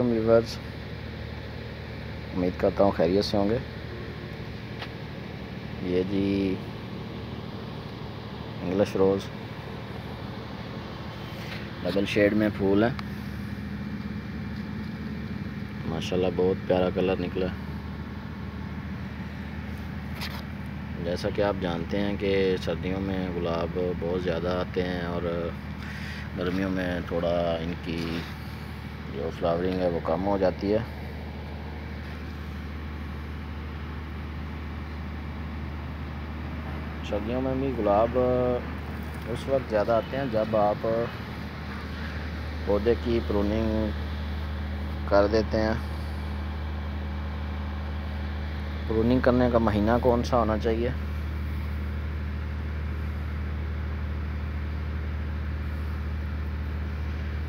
Viewers, उम्मीद करता हूँ खैरियत से होंगे। ये जी इंग्लिश रोज़ डबल शेड में फूल है, माशाल्लाह बहुत प्यारा कलर निकला। जैसा कि आप जानते हैं कि सर्दियों में गुलाब बहुत ज़्यादा आते हैं और गर्मियों में थोड़ा इनकी जो फ्लावरिंग है वो कम हो जाती है। सर्दियों में भी गुलाब उस वक्त ज़्यादा आते हैं जब आप पौधे की प्रूनिंग कर देते हैं। प्रूनिंग करने का महीना कौन सा होना चाहिए?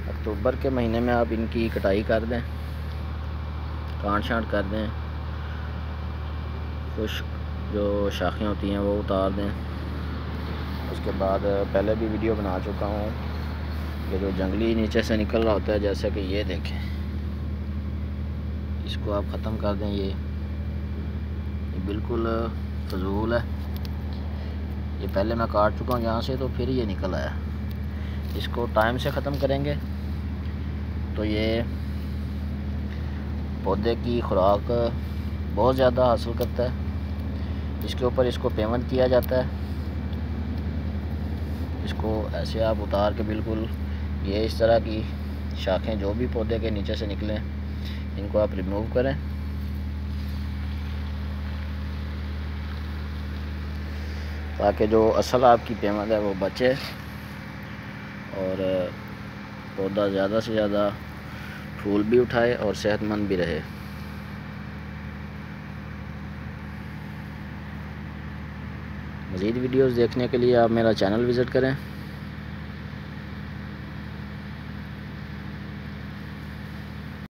अक्टूबर के महीने में आप इनकी कटाई कर दें, काट छांट कर दें, खुश्क जो शाखें होती हैं वो उतार दें। उसके बाद पहले भी वीडियो बना चुका हूँ कि जो जंगली नीचे से निकल रहा होता है, जैसे कि ये देखें, इसको आप ख़त्म कर दें। ये बिल्कुल फजूल है। ये पहले मैं काट चुका हूँ यहाँ से, तो फिर ये निकल आया। इसको टाइम से ख़त्म करेंगे तो ये पौधे की खुराक बहुत ज़्यादा हासिल करता है। इसके ऊपर इसको पेमेंट किया जाता है। इसको ऐसे आप उतार के बिल्कुल ये इस तरह की शाखें जो भी पौधे के नीचे से निकलें, इनको आप रिमूव करें ताकि जो असल आपकी पेमेंट है वो बचे और पौधा ज़्यादा से ज़्यादा फूल भी उठाए और सेहतमंद भी रहे। मज़ीद वीडियोस देखने के लिए आप मेरा चैनल विज़िट करें।